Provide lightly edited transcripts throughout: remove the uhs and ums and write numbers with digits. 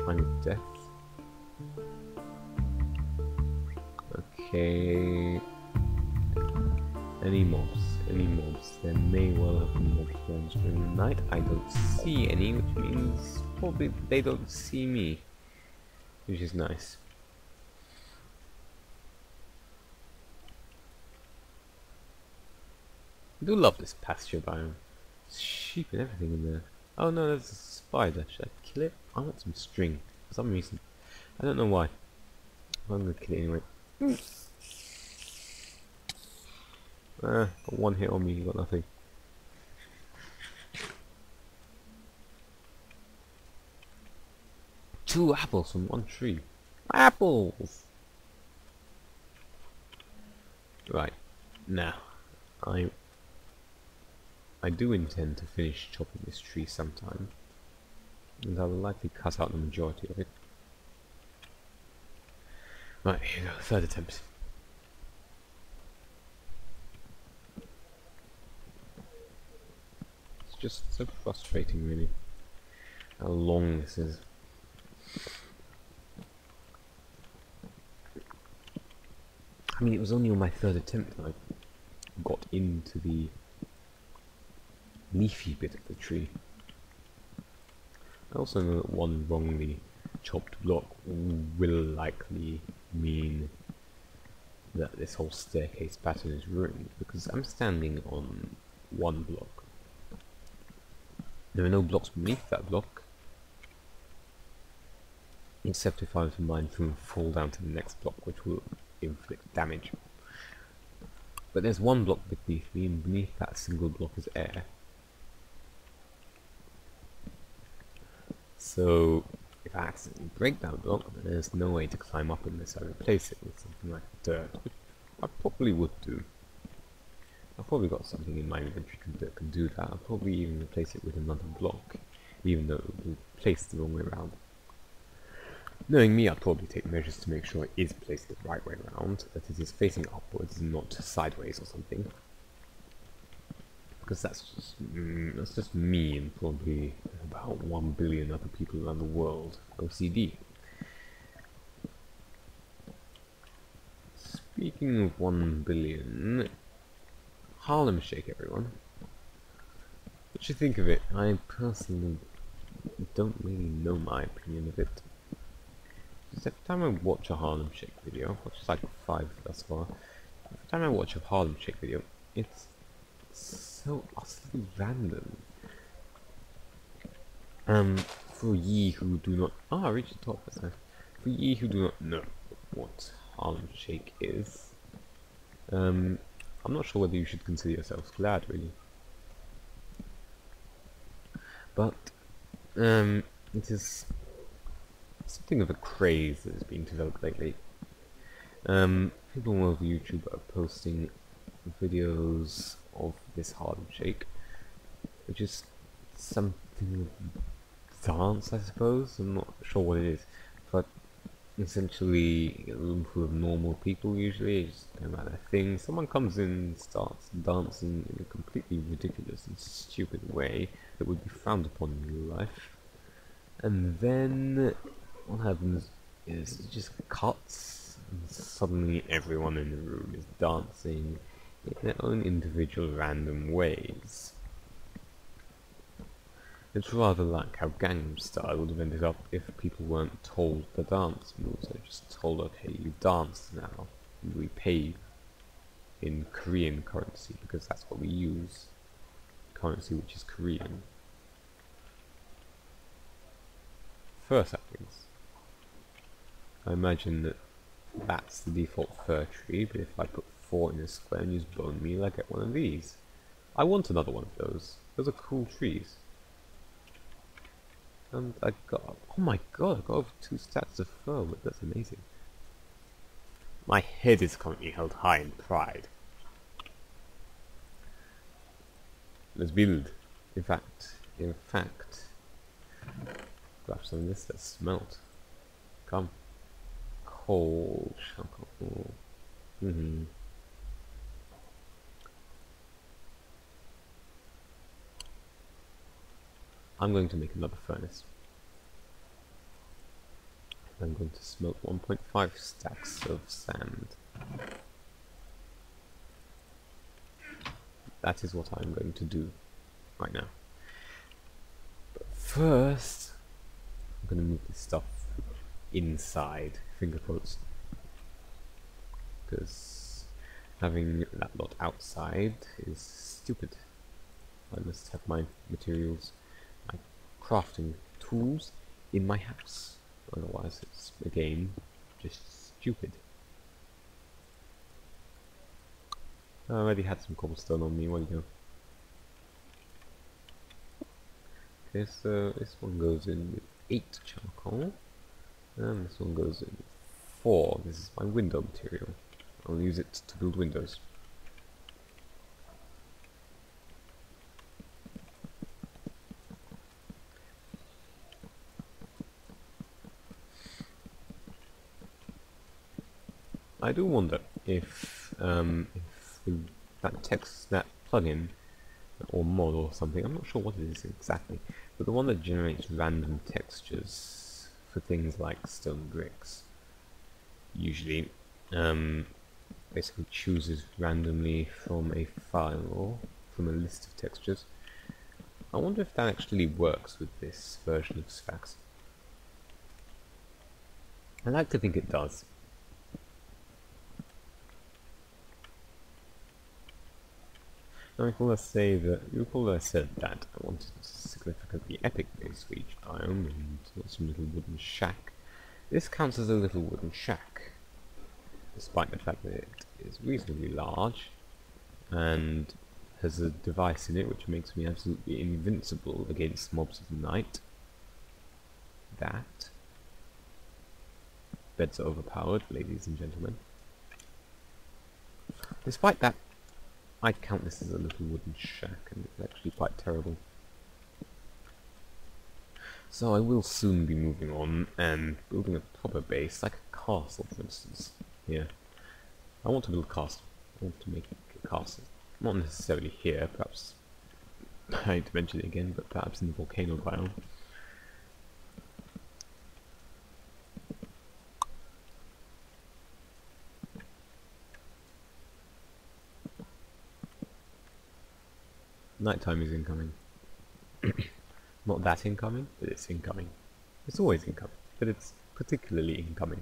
Time of death. Okay. Any mobs? Any mobs? There may well have been mobs spawns during the night. I don't see any, which means probably they don't see me. Which is nice. I do love this pasture biome. There's sheep and everything in there. Oh no, there's a spider. Should I kill it? I want some string. For some reason. I don't know why. I'm gonna kill it anyway. Got one hit on me, you got nothing. Two apples from one tree. Apples! Right. Now, I do intend to finish chopping this tree sometime. And I will likely cut out the majority of it. Right, here we go, third attempt. It's just so frustrating, really, how long this is. I mean, it was only on my third attempt that I got into the leafy bit of the tree. I also know that one wrongly chopped block will likely mean that this whole staircase pattern is ruined, because I'm standing on one block. There are no blocks beneath that block, except if I were to mine through and fall down to the next block, which will inflict damage. But there's one block beneath me, and beneath that single block is air. So if I accidentally break that block, then there's no way to climb up unless I replace it with something like dirt, which I probably would do. I've probably got something in my inventory that can do that. I'll probably even replace it with another block, even though it will be placed the wrong way around. Knowing me, I'd probably take measures to make sure it is placed the right way around, that it is facing upwards and not sideways or something. Because that's just me and probably about 1 billion other people around the world. OCD. Speaking of 1 billion, Harlem Shake, everyone. What do you think of it? I personally don't really know my opinion of it. Because every time I watch a Harlem Shake video, I've watched like 5 thus far. Every time I watch a Harlem Shake video, it's so utterly random. For ye who do not... I reached the top, that's nice. For ye who do not know what Harlem Shake is, I'm not sure whether you should consider yourselves glad, really. But, it is something of a craze that is being developed lately. People all over YouTube are posting videos of this Harlem Shake, which is something of dance, I suppose. I'm not sure what it is, but essentially a room full of normal people, usually just going about their thing. Someone comes in and starts dancing in a completely ridiculous and stupid way that would be frowned upon in real life, and then what happens is it just cuts, and suddenly everyone in the room is dancing in their own individual random ways. It's rather like how Gangnam Style would have ended up if people weren't told the dance moves. They're just told, okay, you dance now, and we pay in Korean currency, because that's what we use. Currency which is Korean. Fur saplings. I imagine that that's the default fir tree, but if I put 4 in a square and use bone meal, I get one of these. I want another one of those. Those are cool trees. And I got, oh my god, I got over 2 stacks of fur, that's amazing. My head is currently held high in pride. Let's build. In fact, grab some of this, let's smelt. Come. Coal, charcoal. I'm going to make another furnace. I'm going to smelt 1.5 stacks of sand. That is what I'm going to do right now. But first, I'm going to move this stuff inside, finger quotes, because having that lot outside is stupid. I must have my materials, my crafting tools in my house, otherwise it's, again, just stupid. I already had some cobblestone on me, what do you know? Okay, so this one goes in with 8 charcoal, and this one goes in with 4. This is my window material. I'll use it to build windows. I do wonder if that plugin or mod or something, I'm not sure what it is exactly, but the one that generates random textures for things like stone bricks, usually basically chooses randomly from a file or from a list of textures. I wonder if that actually works with this version of Sphax. I like to think it does. Now recall I said that I wanted significantly epic base for each biome and some little wooden shack. This counts as a little wooden shack, despite the fact that it is reasonably large and has a device in it which makes me absolutely invincible against mobs of the night. That. Beds are overpowered, ladies and gentlemen. Despite that, I'd count this as a little wooden shack, and it's actually quite terrible. So I will soon be moving on and building a proper base, like a castle, for instance. Here. I want to build a castle. I want to make a castle. Not necessarily here, perhaps. I hate to mention it again, but perhaps in the volcano biome. Nighttime is incoming. Not that incoming, but it's incoming. It's always incoming, but it's particularly incoming.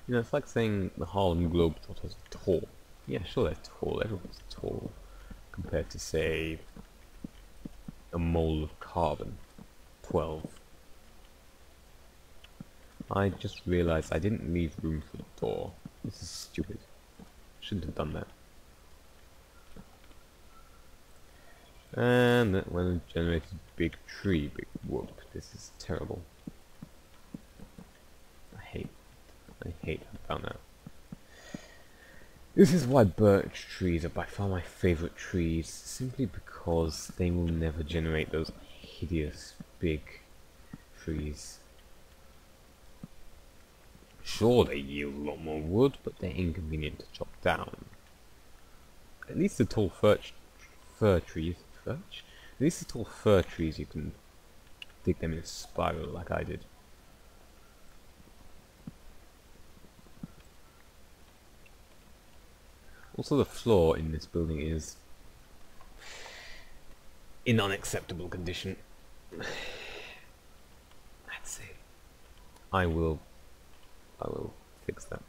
You know, it's like saying the Harlem Globetrotters are tall. Yeah, sure they're tall, everyone's tall. Compared to, say, a mole of carbon. 12. I just realised I didn't leave room for the door. This is stupid. Shouldn't have done that. And that one generated a big tree, big whoop. This is terrible. I hate how I found out. This is why birch trees are by far my favourite trees, simply because they will never generate those hideous big trees. Sure, they yield a lot more wood, but they're inconvenient to chop down. At least the tall fir trees, At least the tall fir trees, you can dig them in a spiral like I did. Also, the floor in this building is in unacceptable condition. Let's see. I will fix that.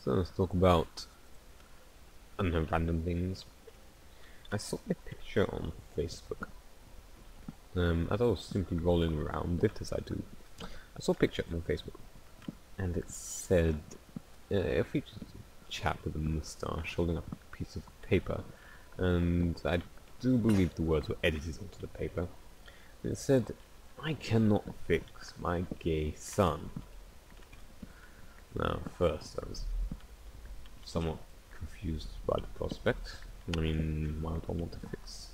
So let's talk about, I don't know, random things. I saw a picture on Facebook. As I was simply rolling around it, as I do, I saw a picture on Facebook, and it said, it featured a chap with a moustache holding up a piece of paper, and I do believe the words were edited onto the paper. It said, "I cannot fix my gay son." Now, first I was somewhat confused by the prospect. I mean, why would I want to fix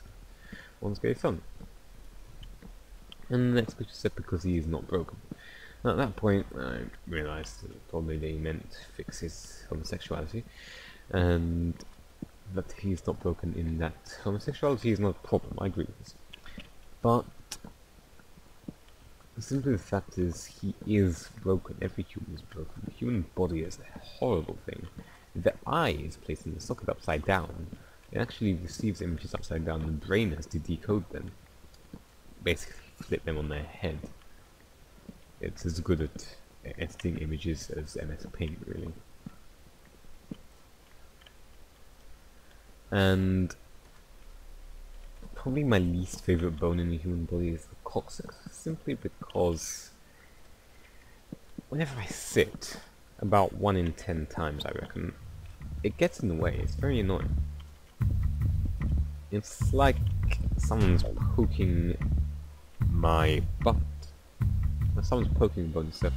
one's gay son? And the next picture said, because he is not broken. Now, at that point, I realised that probably they meant fix his homosexuality. and that he's not broken in that homosexuality is not a problem. I agree with this. But simply the fact is, he is broken. Every human is broken. The human body is a horrible thing. If the eye is placed in the socket upside down, it actually receives images upside down, and the brain has to decode them. Basically, flip them on their head. It's as good at editing images as MS Paint, really. And probably my least favorite bone in the human body is the coccyx, simply because whenever I sit, about 1 in 10 times I reckon, it gets in the way. It's very annoying. It's like someone's poking my butt. Someone's poking the bone, so